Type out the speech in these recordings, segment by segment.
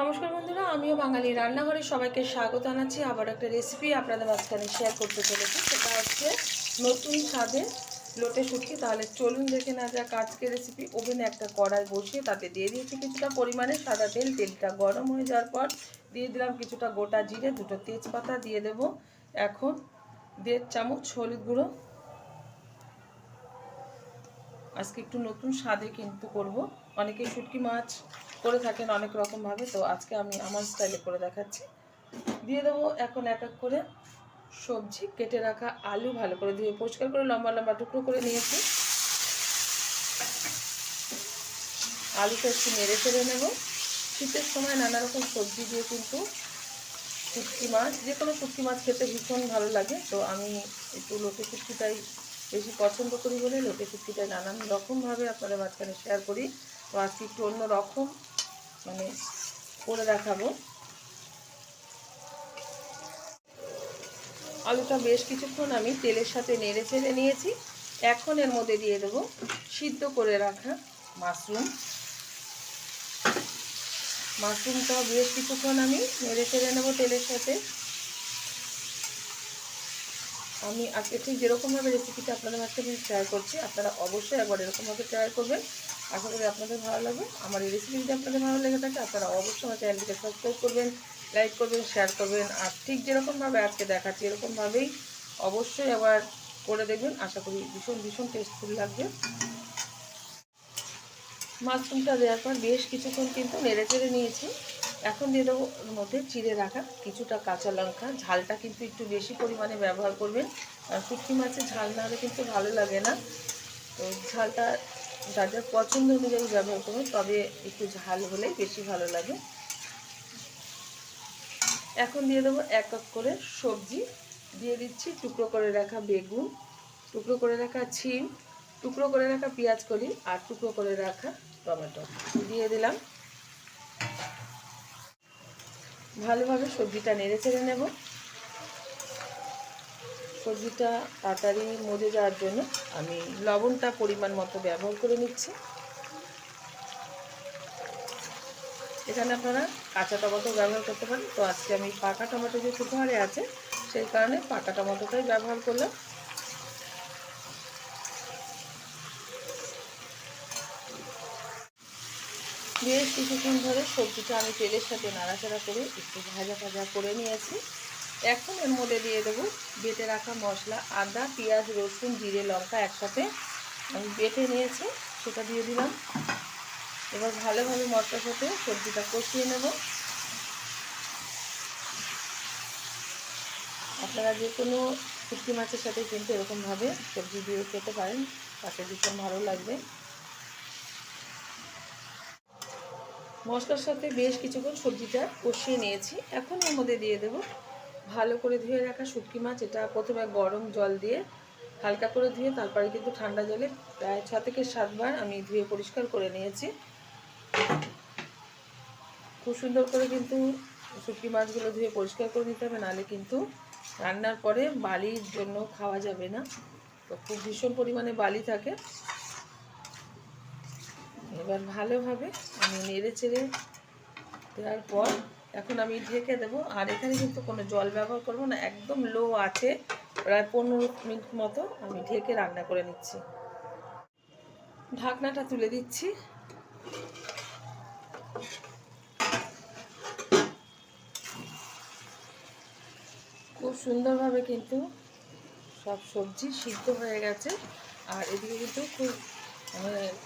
নমস্কার বন্ধুরা, আমিও বাঙালি রান্নাঘরে সবাইকে স্বাগত জানাচ্ছি। আবার একটা রেসিপি আপনাদের মাঝখানে শেয়ার করতে চলেছি। সেটা হচ্ছে নতুন স্বাদে লোটে শুটকি। তাহলে চলুন দেখে না যাক আজকের রেসিপি। ওভেনে একটা কড়াই বসিয়ে তাতে দিয়ে দিয়েছি কিছুটা পরিমাণে সাদা তেল। তেলটা গরম হয়ে যাওয়ার পর দিয়ে দিলাম কিছুটা গোটা জিরে, দুটো তেজপাতা দিয়ে দেব। এখন 1.5 চামচ হলুদ গুঁড়ো। আজকে একটু নতুন স্বাদে কিন্তু করব। অনেকে শুটকি মাছ করে থাকেন অনেক রকমভাবে, তো আজকে আমি আমার স্টাইলে করে দেখাচ্ছি। দিয়ে দেবো এখন এক এক করে সবজি। কেটে রাখা আলু ভালো করে ধুয়ে পরিষ্কার করে লম্বা লম্বা টুকরো করে নিয়েছি। আলুটা একটু নেড়ে চেড়ে নেব। শীতের সময় নানা রকম সবজি দিয়ে কিন্তু শুটকি মাছ, যে কোনো শুটকি মাছ খেতে ভীষণ ভালো লাগে। তো আমি একটু লোটে শুটকিটাই বেশি পছন্দ করি বলে লোটে শুটকিটাই নানান রকমভাবে আপনাদের মাঝখানে শেয়ার করি। তো আজকে একটু অন্য রকম করে দেখাবো। আলুটা বেশ কিছুক্ষণ আমি তেলের সাথে নেড়ে চেড়ে নিয়েছি। এখন এর মধ্যে দিয়ে দেবো সিদ্ধ করে রাখা মাশরুমটা বেশ কিছুক্ষণ আমি নেড়ে চেড়ে নেবো তেলের সাথে। আমি আজকে ঠিক যেরকমভাবে রেসিপিটা আপনাদের মাঝখানে শেয়ার করছি, আপনারা অবশ্যই একবার এরকমভাবে ট্রাই করবেন। আশা করি আপনাদের ভালো লাগবে। আমার এই রেসিপি যদি আপনাদের ভালো লেগে থাকে, আপনারা অবশ্যই আমার চ্যানেলটিকে সাবস্ক্রাইব করবেন, লাইক করবেন, শেয়ার করবেন। আর ঠিক যেরকমভাবে আজকে দেখাচ্ছি এরকমভাবেই অবশ্যই আবার করে দেখবেন। আশা করি ভীষণ ভীষণ টেস্টফুল লাগবে। মাশরুমটা দেওয়ার পর বেশ কিছুক্ষণ কিন্তু নেড়ে চেড়ে নিয়েছি। এখন দিয়ে দেবো ওর মধ্যে চিড়ে রাখা কিছুটা কাঁচা লঙ্কা। ঝালটা কিন্তু একটু বেশি পরিমাণে ব্যবহার করবেন, আর শুটকি মাছের ঝাল না হলে কিন্তু ভালো লাগে না। তো ঝালটা যার যার পছন্দ অনুযায়ী ব্যবহার করবেন, তবে একটু ঝাল হলেই বেশি ভালো লাগে। এখন দিয়ে দেবো এক এক করে সবজি। দিয়ে দিচ্ছি টুকরো করে রাখা বেগুন, টুকরো করে রাখা ছিম, টুকরো করে রাখা পেঁয়াজ কলি, আর টুকরো করে রাখা টমেটো দিয়ে দিলাম। ভালোভাবে সবজিটা নেড়ে চেড়ে নেব। সবজিটা তাড়াতাড়ি মজে যাওয়ার জন্য আমি লবণটা পরিমাণ মতো ব্যবহার করে নিচ্ছি। এখানে আপনারা কাঁচা টমেটো ব্যবহার করতে পারেন, তো আজকে আমি পাকা টমেটো যেহেতু ঘরে আছে সেই কারণে পাকা টমেটোটাই ব্যবহার করলাম। বেশ কিছুক্ষণ ধরে সবজিটা আমি তেলের সাথে নাড়াচাড়া করে একটু ভাজা ভাজা করে নিয়েছি। এখন এর মধ্যে দিয়ে দেবো বেটে রাখা মশলা। আদা, পেঁয়াজ, রসুন, জিরে, লঙ্কা একসাথে আমি বেটে নিয়েছি, সেটা দিয়ে দিলাম। এবার ভালোভাবে মশলার সাথে সবজিটা কষিয়ে নেব। আপনারা যে কোনো শুটকি মাছের সাথে কিন্তু এরকমভাবে সবজি দিয়ে খেতে পারেন, তাতে ভীষণ ভালো লাগবে। মশলার সাথে বেশ কিছুক্ষণ সবজিটা কষিয়ে নিয়েছি। এখন এর মধ্যে দিয়ে দেব ভালো করে ধুয়ে রাখা শুটকি মাছ। এটা প্রথমে গরম জল দিয়ে হালকা করে ধুয়ে তারপরে কিন্তু ঠান্ডা জলে প্রায় 6 থেকে 7 বার আমি ধুয়ে পরিষ্কার করে নিয়েছি। খুব সুন্দর করে কিন্তু শুটকি মাছগুলো ধুয়ে পরিষ্কার করে নিতে হবে, নাহলে কিন্তু রান্নার পরে বালির জন্য খাওয়া যাবে না। তো খুব ভীষণ পরিমাণে বালি থাকে। এবার ভালোভাবে আমি নেড়ে চেড়ে দেওয়ার পর এখন আমি ঢেকে দেবো। আর এখানে কিন্তু কোনো জল ব্যবহার করব না, একদম লো আছে প্রায় 15 মিনিট মতো আমি ঢেকে রান্না করে নিচ্ছি। ঢাকনাটা তুলে দিচ্ছি। খুব সুন্দরভাবে কিন্তু সব সবজি সিদ্ধ হয়ে গেছে, আর এদিকে কিন্তু খুব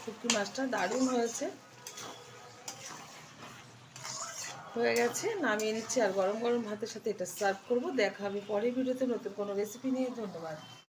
শুটকি মাছটা দারুণ হয়ে গেছে। নামিয়ে নিচ্ছি আর গরম গরম ভাতের সাথে এটা সার্ভ করব। দেখা হবে পরের ভিডিওতে নতুন কোনো রেসিপি নিয়ে। ধন্যবাদ।